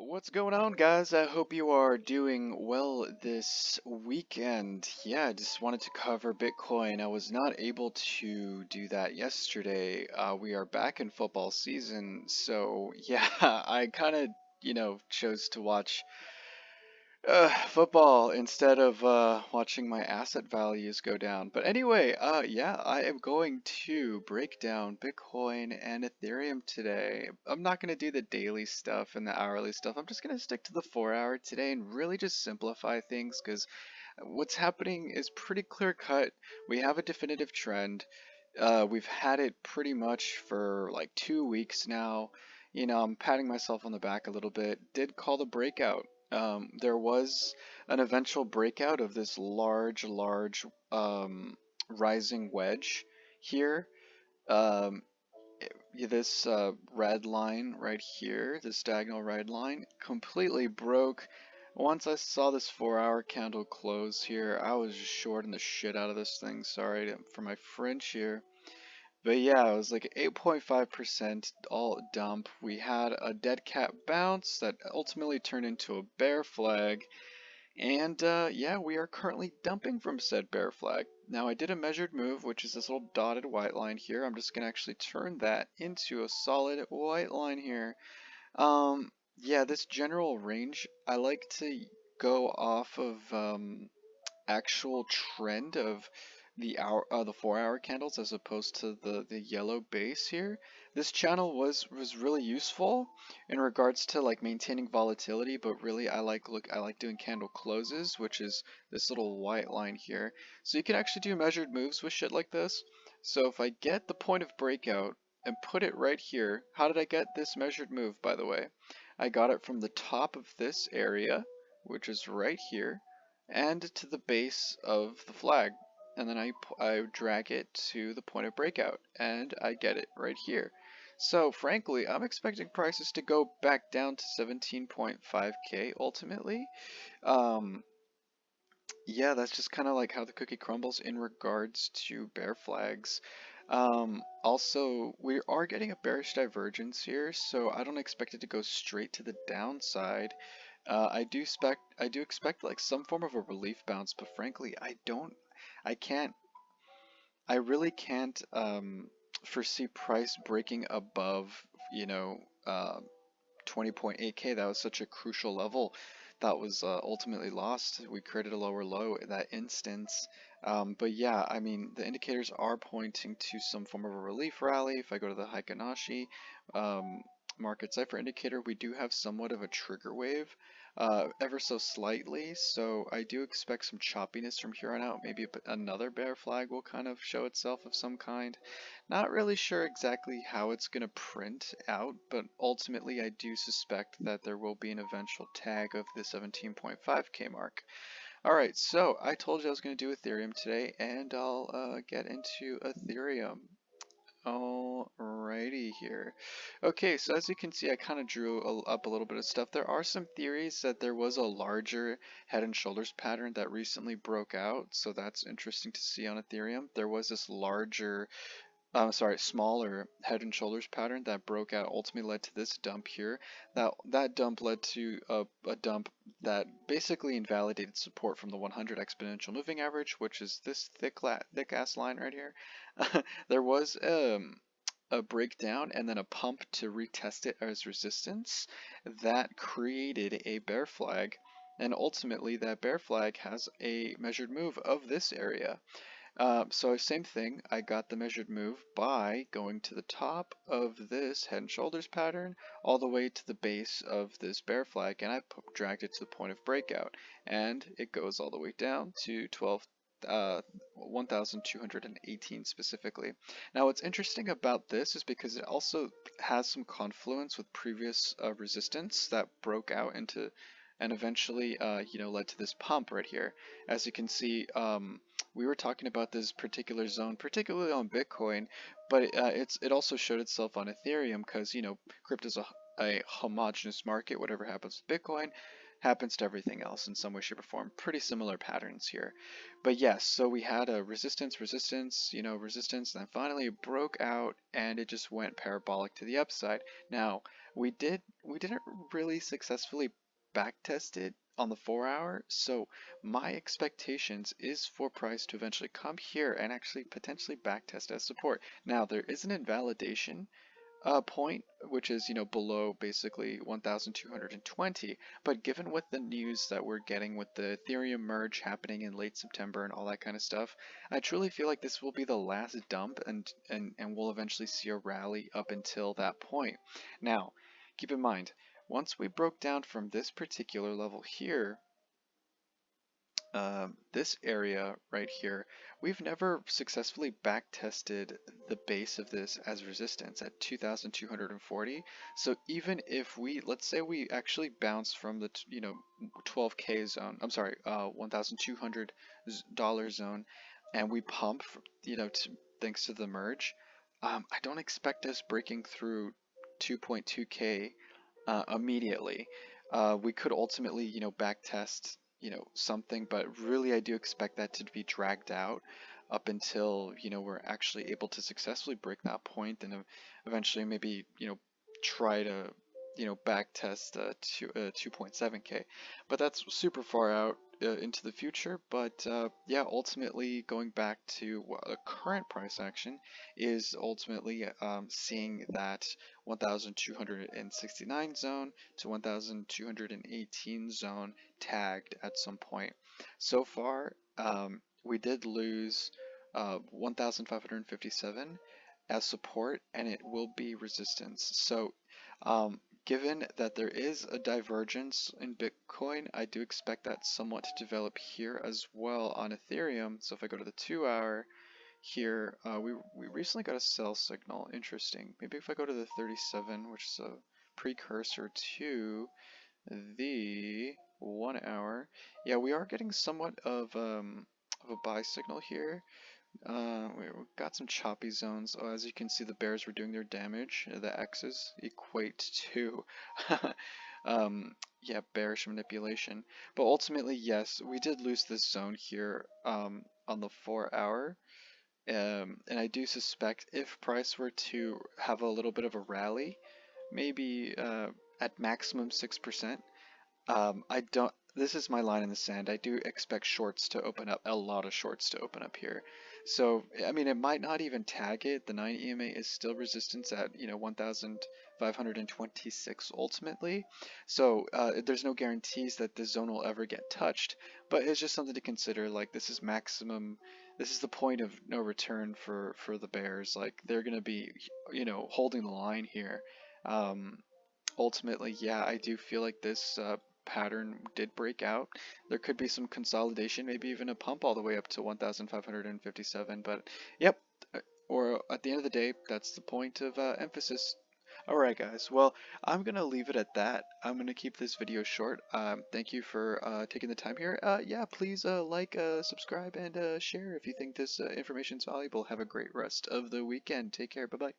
What's going on, guys? I hope you are doing well this weekend. Yeah, I just wanted to cover Bitcoin. I was not able to do that yesterday. We are back in football season, so yeah, I kind of, chose to watch football instead of watching my asset values go down. But anyway, yeah, I am going to break down Bitcoin and Ethereum today. I'm not going to do the daily stuff and the hourly stuff. I'm just going to stick to the 4 hour today and really just simplify things because what's happening is pretty clear cut. We have a definitive trend. We've had it pretty much for like 2 weeks now. I'm patting myself on the back a little bit. Did call the breakout. There was an eventual breakout of this large rising wedge here. Um, this red line right here, this diagonal red line, completely broke. Once I saw this 4 hour candle close here, I was just shorting the shit out of this thing. Sorry for my French here. But yeah, it was like 8.5% all dump. We had a dead cat bounce that ultimately turned into a bear flag. And yeah, we are currently dumping from said bear flag. Now I did a measured move, which is this little dotted white line here. I'm just gonna actually turn that into a solid white line here. Yeah, this general range, I like to go off of actual trend of the 4 hour candles as opposed to the yellow base here. This channel was really useful in regards to like maintaining volatility, but really I like doing candle closes, which is this little white line here. So you can actually do measured moves with shit like this. So if I get the point of breakout and put it right here, how did I get this measured move, by the way? I got it from the top of this area, which is right here, and to the base of the flag, and then I drag it to the point of breakout and I get it right here. So frankly, I'm expecting prices to go back down to 17.5k ultimately. um yeah, that's just kind of like how the cookie crumbles in regards to bear flags. Also, we are getting a bearish divergence here, so I don't expect it to go straight to the downside. I do expect like some form of a relief bounce, but frankly, I can't, I really can't foresee price breaking above, you know, uh, 20.8k. That was such a crucial level that was ultimately lost. We created a lower low in that instance. But yeah, I mean, the indicators are pointing to some form of a relief rally. If I go to the Heikinashi um, market cipher indicator, we do have somewhat of a trigger wave, ever so slightly. So I do expect some choppiness from here on out. Maybe another bear flag will kind of show itself of some kind. Not really sure exactly how it's going to print out, but ultimately I do suspect that there will be an eventual tag of the 17.5k mark. Alright, so I told you I was going to do Ethereum today, and I'll get into Ethereum. Alrighty here. Okay, so as you can see, I kind of drew up a little bit of stuff. There are some theories that there was a larger head and shoulders pattern that recently broke out, so that's interesting to see on Ethereum. There was this smaller head and shoulders pattern that broke out, ultimately led to this dump here. That dump led to a dump that basically invalidated support from the 100 exponential moving average, which is this thick ass line right here. There was a breakdown and then a pump to retest it as resistance that created a bear flag, and ultimately that bear flag has a measured move of this area. So same thing, I got the measured move by going to the top of this head and shoulders pattern all the way to the base of this bear flag, and I dragged it to the point of breakout, and it goes all the way down to 1218 specifically. Now what's interesting about this is because it also has some confluence with previous resistance that broke out into and eventually led to this pump right here. As you can see, we were talking about this particular zone, particularly on Bitcoin, but it also showed itself on Ethereum because crypto is a homogeneous market. Whatever happens with Bitcoin happens to everything else in some way, shape, or form. Pretty similar patterns here. But yes, so we had a resistance, resistance, resistance, and then finally it broke out and it just went parabolic to the upside. Now, we didn't really successfully backtest it on the 4 hour, so my expectations is for price to eventually come here and actually potentially backtest as support. Now, there is an invalidation point, which is, below basically 1,220. But given with the news that we're getting with the Ethereum merge happening in late September and all that kind of stuff, I truly feel like this will be the last dump, and we'll eventually see a rally up until that point. Now, keep in mind, once we broke down from this particular level here, this area right here, we've never successfully back tested the base of this as resistance at 2,240. So even if let's say we actually bounce from the 12K zone, I'm sorry, $1,200 zone, and we pump, thanks to the merge, I don't expect us breaking through 2.2K immediately. We could ultimately, back test, something, but really I do expect that to be dragged out up until, we're actually able to successfully break that point and eventually maybe, try to, back test 2.7K. But that's super far out into the future. But yeah, ultimately going back to the current price action is ultimately seeing that 1,269 zone to 1,218 zone tagged at some point. So far, we did lose 1,557 as support, and it will be resistance. So, given that there is a divergence in Bitcoin, I do expect that somewhat to develop here as well on Ethereum. So if I go to the 2 hour here, we recently got a sell signal. Interesting. Maybe if I go to the 37, which is a precursor to the 1 hour, yeah, we are getting somewhat of a buy signal here. We've got some choppy zones. Oh, as you can see, the bears were doing their damage. The X's equate to, yeah, bearish manipulation. But ultimately, yes, we did lose this zone here on the 4 hour. And I do suspect if price were to have a little bit of a rally, maybe at maximum 6%, I don't. This is my line in the sand. I do expect shorts to open up, a lot of shorts to open up here. So, I mean, it might not even tag it. The 9 EMA is still resistance at, 1,526 ultimately. So, there's no guarantees that this zone will ever get touched, but it's just something to consider. Like, this is maximum. This is the point of no return for the bears. Like, they're gonna be, holding the line here. Um, Ultimately, yeah, I do feel like this pattern did break out. There could be some consolidation, maybe even a pump all the way up to 1,557. But yep, or at the end of the day, that's the point of emphasis. Alright guys, well, I'm going to leave it at that. I'm going to keep this video short. Thank you for taking the time here. Yeah, please like, subscribe, and share if you think this information is valuable. Have a great rest of the weekend. Take care. Bye-bye.